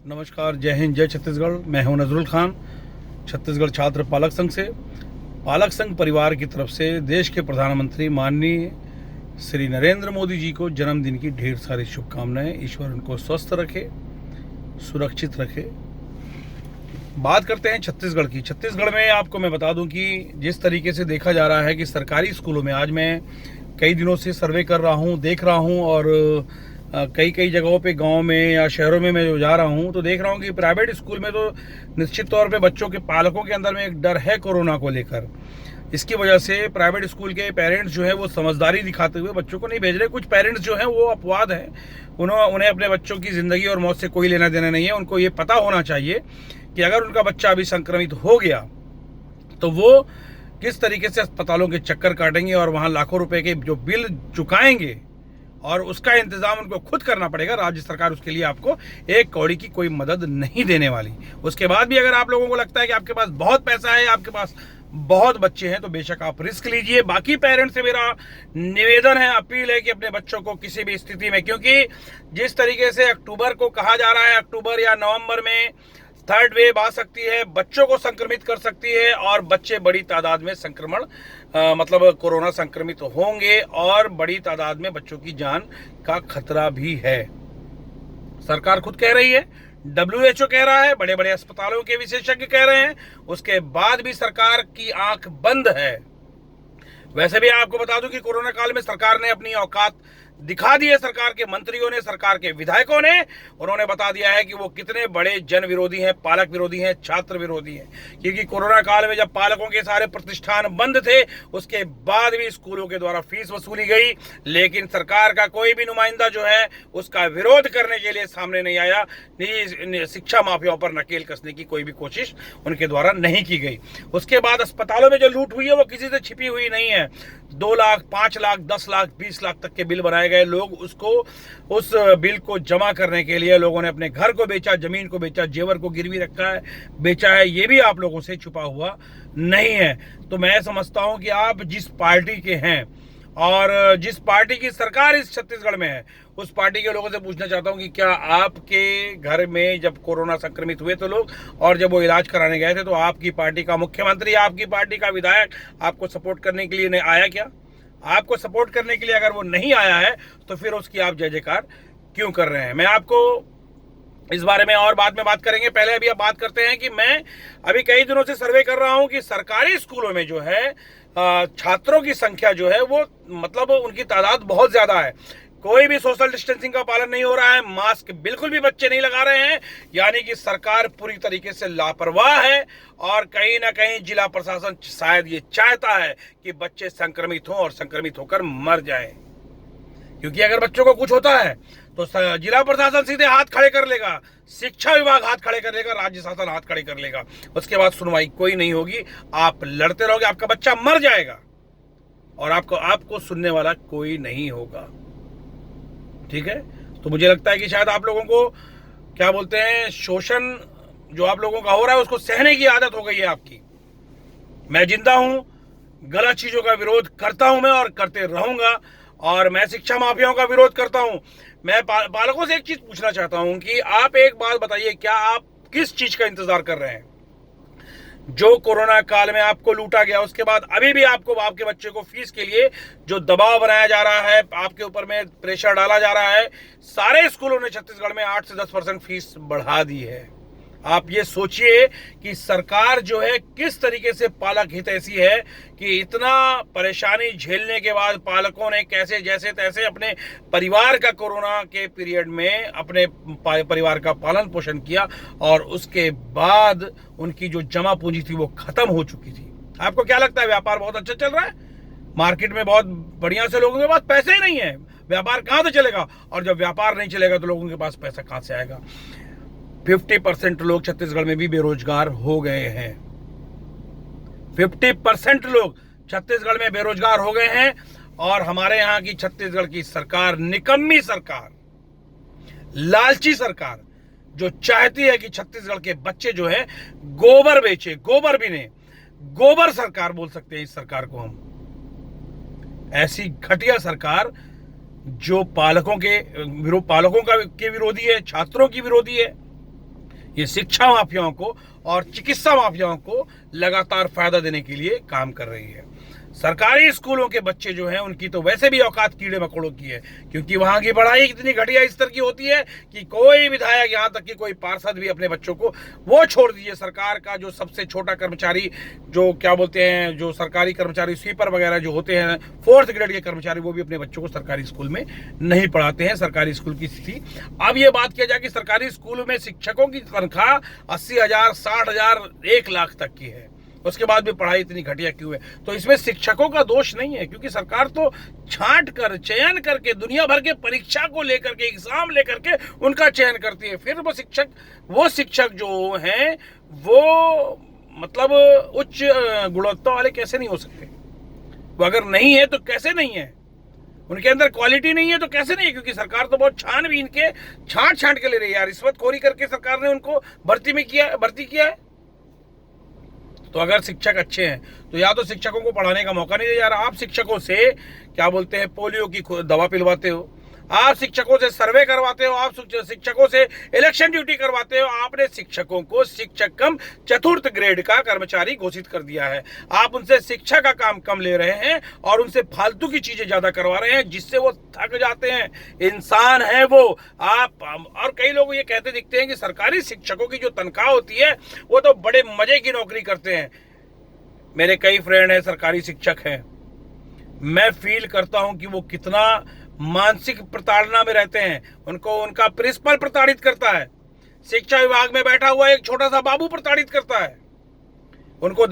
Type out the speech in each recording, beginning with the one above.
नमस्कार, जय हिंद, जय छत्तीसगढ़। मैं हूं नजरुल खान, छत्तीसगढ़ छात्र पालक संघ से। पालक संघ परिवार की तरफ से देश के प्रधानमंत्री माननीय श्री नरेंद्र मोदी जी को जन्मदिन की ढेर सारी शुभकामनाएं। ईश्वर उनको स्वस्थ रखे, सुरक्षित रखे। बात करते हैं छत्तीसगढ़ की। छत्तीसगढ़ में आपको मैं बता दूं कि जिस तरीके से देखा जा रहा है कि सरकारी स्कूलों में, आज मैं कई दिनों से सर्वे कर रहा हूं, देख रहा हूं, और कई कई जगहों पे गांव में या शहरों में मैं जो जा रहा हूं तो देख रहा हूं कि प्राइवेट स्कूल में तो निश्चित तौर पे बच्चों के पालकों के अंदर में एक डर है कोरोना को लेकर। इसकी वजह से प्राइवेट स्कूल के पेरेंट्स जो है वो समझदारी दिखाते हुए बच्चों को नहीं भेज रहे। कुछ पेरेंट्स जो हैं वो अपवाद हैं, उन्हें अपने बच्चों की ज़िंदगी और मौत से कोई लेना देना नहीं है। उनको ये पता होना चाहिए कि अगर उनका बच्चा अभी संक्रमित हो गया तो वो किस तरीके से अस्पतालों के चक्कर काटेंगे और वहाँ लाखों रुपए के जो बिल चुकाएंगे, और उसका इंतजाम उनको खुद करना पड़ेगा। राज्य सरकार उसके लिए आपको एक कौड़ी की कोई मदद नहीं देने वाली। उसके बाद भी अगर आप लोगों को लगता है कि आपके पास बहुत पैसा है, आपके पास बहुत बच्चे हैं, तो बेशक आप रिस्क लीजिए। बाकी पेरेंट्स से मेरा निवेदन है, अपील है कि अपने बच्चों को किसी भी स्थिति में, क्योंकि जिस तरीके से अक्टूबर को कहा जा रहा है, अक्टूबर या नवंबर में थर्ड वेव आ सकती है, बच्चों को संक्रमित कर सकती है, और बच्चे बड़ी तादाद में संक्रमण मतलब कोरोना संक्रमित होंगे, और बड़ी तादाद में बच्चों की जान का खतरा भी है। सरकार खुद कह रही है, WHO कह रहा है, बड़े बड़े अस्पतालों के विशेषज्ञ कह रहे हैं, उसके बाद भी सरकार की आंख बंद है। वैसे भी आपको बता दूं कि कोरोना काल में सरकार ने अपनी औकात दिखा दी है। सरकार के मंत्रियों ने, सरकार के विधायकों ने, उन्होंने बता दिया है कि वो कितने बड़े जन विरोधी हैं, पालक विरोधी हैं, छात्र विरोधी हैं। क्योंकि कोरोना काल में जब पालकों के सारे प्रतिष्ठान बंद थे, उसके बाद भी स्कूलों के द्वारा फीस वसूली गई, लेकिन सरकार का कोई भी नुमाइंदा जो है उसका विरोध करने के लिए सामने नहीं आया। निजी शिक्षा माफियाओं पर नकेल कसने की कोई भी कोशिश उनके द्वारा नहीं की गई। उसके बाद अस्पतालों में जो लूट हुई है वो किसी से छिपी हुई नहीं है। 2 लाख, 5 लाख, 10 लाख, 20 लाख तक के बिल बनाए गए। लोग उस बिल को जमा करने के लिए लोगों ने अपने घर को बेचा, जमीन को बेचा, जेवर को गिरवी रखा है, बेचा है। ये भी आप लोगों से छुपा हुआ नहीं है। तो मैं समझता हूं कि आप जिस पार्टी के हैं और जिस पार्टी की सरकार इस छत्तीसगढ़ में है, उस पार्टी के लोगों से पूछना चाहता हूं कि क्या आपके घर में जब कोरोना संक्रमित हुए तो लोग, और जब वो इलाज कराने गए थे, तो आपकी पार्टी का मुख्यमंत्री, आपकी पार्टी का विधायक आपको सपोर्ट करने के लिए नहीं आया क्या? आपको सपोर्ट करने के लिए अगर वो नहीं आया है तो फिर उसकी आप जय जयकार क्यों कर रहे हैं? मैं आपको इस बारे में और बाद में बात करेंगे। पहले अभी आप बात करते हैं कि मैं अभी कई दिनों से सर्वे कर रहा हूं कि सरकारी स्कूलों में जो है छात्रों की संख्या जो है वो मतलब उनकी तादाद बहुत ज्यादा है। कोई भी सोशल डिस्टेंसिंग का पालन नहीं हो रहा है, मास्क बिल्कुल भी बच्चे नहीं लगा रहे हैं, यानी कि सरकार पूरी तरीके से लापरवाह है। और कहीं ना कहीं जिला प्रशासन शायद ये चाहता है कि बच्चे संक्रमित हों और संक्रमित होकर मर जाएं, क्योंकि अगर बच्चों को कुछ होता है तो जिला प्रशासन सीधे हाथ खड़े कर लेगा, शिक्षा विभाग हाथ खड़े कर लेगा, राज्य शासन हाथ खड़े कर लेगा। उसके बाद सुनवाई कोई नहीं होगी, आप लड़ते रहोगे, आपका बच्चा मर जाएगा और आपको सुनने वाला कोई नहीं होगा। ठीक है? तो मुझे लगता है कि शायद आप लोगों को क्या बोलते हैं, शोषण जो आप लोगों का हो रहा है उसको सहने की आदत हो गई है आपकी। मैं जिंदा हूं, गलत चीजों का विरोध करता हूं मैं और करते रहूंगा, और मैं शिक्षा माफियाओं का विरोध करता हूं। मैं पालकों से एक चीज पूछना चाहता हूं कि आप एक बात बताइए, क्या आप किस चीज का इंतजार कर रहे हैं? जो कोरोना काल में आपको लूटा गया, उसके बाद अभी भी आपको आपके बच्चे को फीस के लिए जो दबाव बनाया जा रहा है, आपके ऊपर में प्रेशर डाला जा रहा है। सारे स्कूलों ने छत्तीसगढ़ में 8 से 10% फीस बढ़ा दी है। आप ये सोचिए कि सरकार जो है किस तरीके से पालक हितैषी है कि इतना परेशानी झेलने के बाद पालकों ने कैसे जैसे तैसे अपने परिवार का कोरोना के पीरियड में अपने परिवार का पालन पोषण किया, और उसके बाद उनकी जो जमा पूंजी थी वो खत्म हो चुकी थी। आपको क्या लगता है, व्यापार बहुत अच्छा चल रहा है? मार्केट में बहुत बढ़िया से लोगों के पास पैसे ही नहीं है, व्यापार कहां से चलेगा? और जब व्यापार नहीं चलेगा तो लोगों के पास पैसा कहां से आएगा? 50% लोग छत्तीसगढ़ में भी बेरोजगार हो गए हैं। 50% लोग छत्तीसगढ़ में बेरोजगार हो गए हैं, और हमारे यहां की छत्तीसगढ़ की सरकार, निकम्मी सरकार, लालची सरकार, जो चाहती है कि छत्तीसगढ़ के बच्चे जो है गोबर बेचे, गोबर भी नहीं, गोबर सरकार बोल सकते हैं इस सरकार को हम। ऐसी घटिया सरकार जो पालकों के विरोधी है, छात्रों की विरोधी है, ये शिक्षा माफियाओं को और चिकित्सा माफियाओं को लगातार फायदा देने के लिए काम कर रही है। सरकारी स्कूलों के बच्चे जो हैं उनकी तो वैसे भी औकात कीड़े मकोड़ों की है, क्योंकि वहां की पढ़ाई इतनी घटिया स्तर की होती है कि कोई विधायक, यहां तक कि कोई पार्षद भी अपने बच्चों को, वो छोड़ दीजिए, सरकार का जो सबसे छोटा कर्मचारी, जो क्या बोलते हैं, जो सरकारी कर्मचारी स्वीपर वगैरह जो होते हैं, 4th ग्रेड के कर्मचारी, वो भी अपने बच्चों को सरकारी स्कूल में नहीं पढ़ाते हैं। सरकारी स्कूल की स्थिति, अब ये बात किया जाए कि सरकारी स्कूल में शिक्षकों की तनख्वाह 80,000, 60,000, 1 लाख तक की है, उसके बाद भी पढ़ाई इतनी घटिया क्यों है? तो इसमें शिक्षकों का दोष नहीं है, क्योंकि सरकार तो छांट कर, चयन करके, दुनिया भर के परीक्षा को लेकर के, एग्जाम लेकर के उनका चयन करती है। फिर वो शिक्षक जो हैं वो मतलब उच्च गुणवत्ता वाले कैसे नहीं हो सकते? वो अगर नहीं है तो कैसे नहीं है? उनके अंदर क्वालिटी नहीं है तो कैसे नहीं है? क्योंकि सरकार तो बहुत छानबीन के, छांट के ले रही है। रिश्वतखोरी करके सरकार ने उनको भर्ती किया है। तो अगर शिक्षक अच्छे हैं तो या तो शिक्षकों को पढ़ाने का मौका नहीं दिया जा रहा। आप शिक्षकों से क्या बोलते हैं, पोलियो की दवा पिलवाते हो, आप शिक्षकों से सर्वे करवाते हो, आप शिक्षकों से इलेक्शन ड्यूटी करवाते हो। आपने शिक्षकों को शिक्षक कम 4th ग्रेड का कर्मचारी घोषित कर दिया है। आप उनसे शिक्षा का काम कम ले रहे हैं और उनसे फालतू की चीजें ज्यादा करवा रहे हैं, जिससे वो थक जाते हैं। इंसान है वो। आप और कई लोग ये कहते दिखते हैं कि सरकारी शिक्षकों की जो तनख्वाह होती है वो तो बड़े मजे की नौकरी करते हैं। मेरे कई फ्रेंड हैं, सरकारी शिक्षक हैं, मैं फील करता हूं कि वो कितना मानसिक प्रताड़ना में रहते हैं। उनको उनका प्रिंसिपल प्रताड़ित करता है, शिक्षा विभाग में बैठा हुआ एक छोटा सा बाबू प्रताड़ित करता है उनको।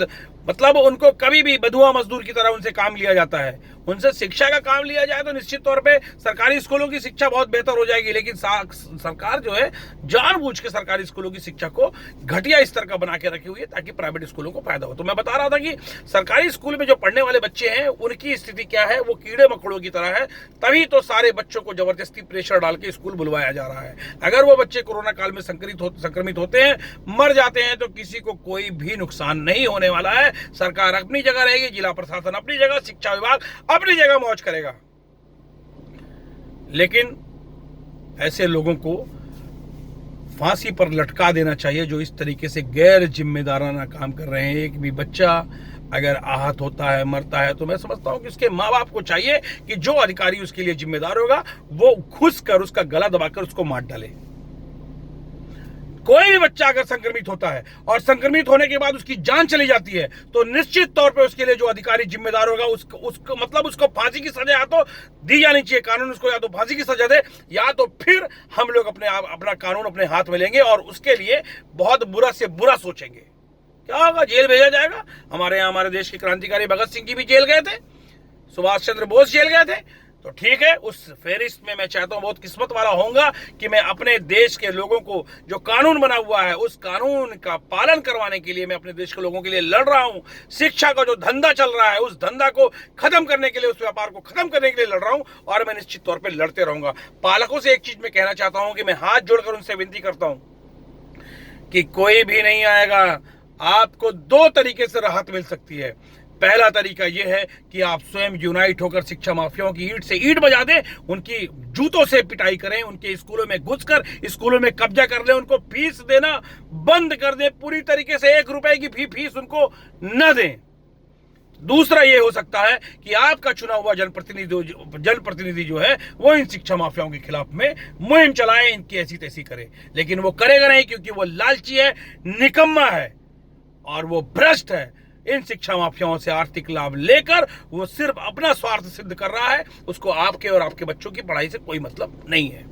मतलब उनको कभी भी बधुआ मजदूर की तरह उनसे काम लिया जाता है। उनसे शिक्षा का काम लिया जाए तो निश्चित तौर पे सरकारी स्कूलों की शिक्षा बहुत बेहतर हो जाएगी, लेकिन सरकार जो है जानबूझ के सरकारी स्कूलों की शिक्षा को घटिया स्तर का बना के रखी हुई है ताकि प्राइवेट स्कूलों को फायदा हो। तो मैं बता रहा था कि सरकारी स्कूल में जो पढ़ने वाले बच्चे हैं उनकी स्थिति क्या है, वो कीड़े मकोड़ों की तरह है। तभी तो सारे बच्चों को जबरदस्ती प्रेशर डाल के स्कूल बुलवाया जा रहा है। अगर वो बच्चे कोरोना काल में संक्रमित होते हैं, मर जाते हैं, तो किसी को कोई भी नुकसान नहीं होने वाला है। सरकार अपनी जगह रहेगी, जिला प्रशासन अपनी जगह, शिक्षा विभाग अपनी जगह मौज करेगा। लेकिन ऐसे लोगों को फांसी पर लटका देना चाहिए जो इस तरीके से गैर जिम्मेदाराना काम कर रहे हैं। एक भी बच्चा अगर आहत होता है, मरता है, तो मैं समझता हूं कि उसके माँ बाप को चाहिए कि जो अधिकारी उसके लिए जिम्मेदार होगा वो घुस कर उसका गला दबाकर उसको मार डाले। कोई भी बच्चा अगर संक्रमित होता है और संक्रमित होने के बाद उसकी जान चली जाती है तो निश्चित तौर पे उसके लिए जो अधिकारी जिम्मेदार होगा उसको मतलब उसको फांसी की सजा या तो दी जानी चाहिए। कानून उसको या तो फांसी की सजा दे, या तो फिर हम लोग अपना कानून अपने हाथ में लेंगे और उसके लिए बहुत बुरा से बुरा सोचेंगे। क्या होगा? जेल भेजा जाएगा। हमारे देश के क्रांतिकारी भगत सिंह जी भी जेल गए थे, सुभाष चंद्र बोस जेल गए थे। तो ठीक है, उस फेरिस्त में मैं चाहता हूं, बहुत किस्मत वाला होऊंगा कि मैं अपने देश के लोगों को, जो कानून बना हुआ है उस कानून का पालन करवाने के लिए मैं अपने देश के लोगों के लिए लड़ रहा हूं। शिक्षा का जो धंधा चल रहा है उस धंधा को खत्म करने के लिए, उस व्यापार को खत्म करने के लिए लड़ रहा हूं और मैं निश्चित तौर पर लड़ते रहूंगा। पालकों से एक चीज मैं कहना चाहता हूं कि मैं हाथ जोड़कर उनसे विनती करता हूं कि कोई भी नहीं आएगा। आपको 2 तरीके से राहत मिल सकती है। पहला तरीका यह है कि आप स्वयं यूनाइट होकर शिक्षा माफियाओं की ईंट से ईंट बजा दें, उनकी जूतों से पिटाई करें, उनके स्कूलों में घुसकर स्कूलों में कब्जा कर लें, उनको फीस देना बंद कर दें, पूरी तरीके से 1 रुपए की भी फीस उनको न दें। दूसरा यह हो सकता है कि आपका चुना हुआ जनप्रतिनिधि जो है वो इन शिक्षा माफियाओं के खिलाफ में मुहिम चलाए, इनकी ऐसी तैसी करे। लेकिन वो करेगा नहीं, क्योंकि वो लालची है, निकम्मा है और वो भ्रष्ट है। इन शिक्षा माफियाओं से आर्थिक लाभ लेकर वो सिर्फ अपना स्वार्थ सिद्ध कर रहा है। उसको आपके और आपके बच्चों की पढ़ाई से कोई मतलब नहीं है।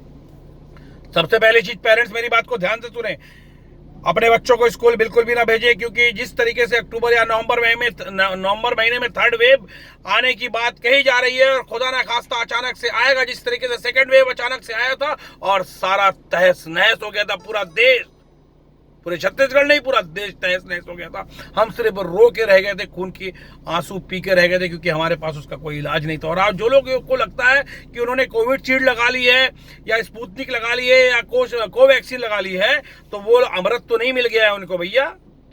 सबसे पहली चीज, पेरेंट्स मेरी बात को ध्यान से सुने, अपने बच्चों को स्कूल बिल्कुल भी ना भेजें, क्योंकि जिस तरीके से अक्टूबर या नवंबर महीने में 3rd वेव आने की बात कही जा रही है और खुदा ना खास्ता अचानक से आएगा, जिस तरीके से 2nd वेव अचानक से आया था और सारा तहस नहस हो गया था, पूरा देश, पूरे छत्तीसगढ़ नहीं पूरा देश तहस नहस हो गया था। हम सिर्फ रो के रह गए थे, खून की आंसू पी के रह गए थे, क्योंकि हमारे पास उसका कोई इलाज नहीं था। और आज जो लोगों को लगता है कि उन्होंने कोविशील्ड लगा ली है या स्पुतनिक लगा ली है या कोवैक्सीन लगा ली है, तो वो अमृत तो नहीं मिल गया है उनको भैया।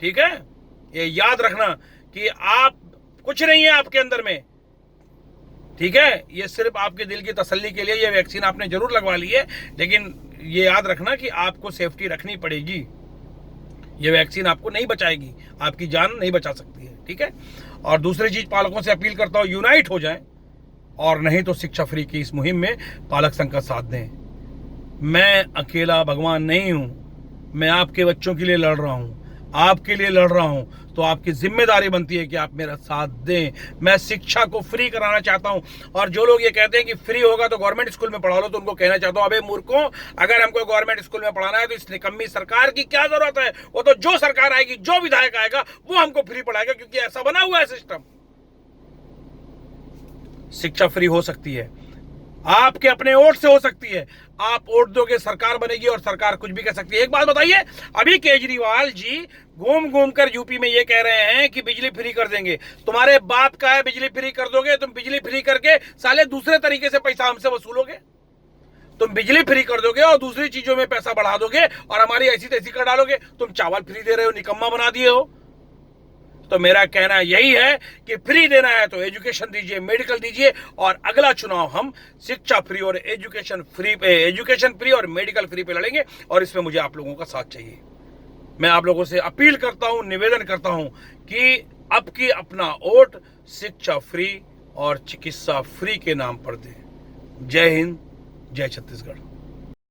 ठीक है, ये याद रखना कि आप कुछ नहीं है आपके अंदर में। ठीक है, ये सिर्फ आपके दिल की तसल्ली के लिए ये वैक्सीन आपने जरूर लगवा ली है, लेकिन ये याद रखना कि आपको सेफ्टी रखनी पड़ेगी। ये वैक्सीन आपको नहीं बचाएगी, आपकी जान नहीं बचा सकती है, ठीक है। और दूसरी चीज, पालकों से अपील करता हूँ, यूनाइट हो जाएं और नहीं तो शिक्षा फ्री की इस मुहिम में पालक संघ का साथ दें। मैं अकेला भगवान नहीं हूं, मैं आपके बच्चों के लिए लड़ रहा हूं, आपके लिए लड़ रहा हूं, तो आपकी जिम्मेदारी बनती है कि आप मेरा साथ दें। मैं शिक्षा को फ्री कराना चाहता हूं। और जो लोग ये कहते हैं कि फ्री होगा तो गवर्नमेंट स्कूल में पढ़ा लो, तो उनको कहना चाहता हूं, अबे मूर्खों, अगर हमको गवर्नमेंट स्कूल में पढ़ाना है तो इस निकम्मी सरकार की क्या जरूरत है? वो तो जो सरकार आएगी, जो विधायक आएगा, वो हमको फ्री पढ़ाएगा, क्योंकि ऐसा बना हुआ है सिस्टम। शिक्षा फ्री हो सकती है, आपके अपने वोट से हो सकती है। आप वोट दोगे, सरकार बनेगी, और सरकार कुछ भी कर सकती है। एक बात बताइए, अभी केजरीवाल जी घूम घूम कर यूपी में ये कह रहे हैं कि बिजली फ्री कर देंगे। तुम्हारे बाप का है बिजली फ्री कर दोगे? तुम बिजली फ्री करके साले दूसरे तरीके से पैसा हमसे वसूलोगे। तुम बिजली फ्री कर दोगे और दूसरी चीजों में पैसा बढ़ा दोगे और हमारी ऐसी तैसी कर डालोगे। तुम चावल फ्री दे रहे हो, निकम्मा बना दिए हो। तो मेरा कहना यही है कि फ्री देना है तो एजुकेशन दीजिए, मेडिकल दीजिए, और अगला चुनाव हम शिक्षा फ्री और एजुकेशन फ्री और मेडिकल फ्री पे लड़ेंगे, और इसमें मुझे आप लोगों का साथ चाहिए। मैं आप लोगों से अपील करता हूं, निवेदन करता हूं कि अब की अपना वोट शिक्षा फ्री और चिकित्सा फ्री के नाम पर दें। जय हिंद, जय छत्तीसगढ़।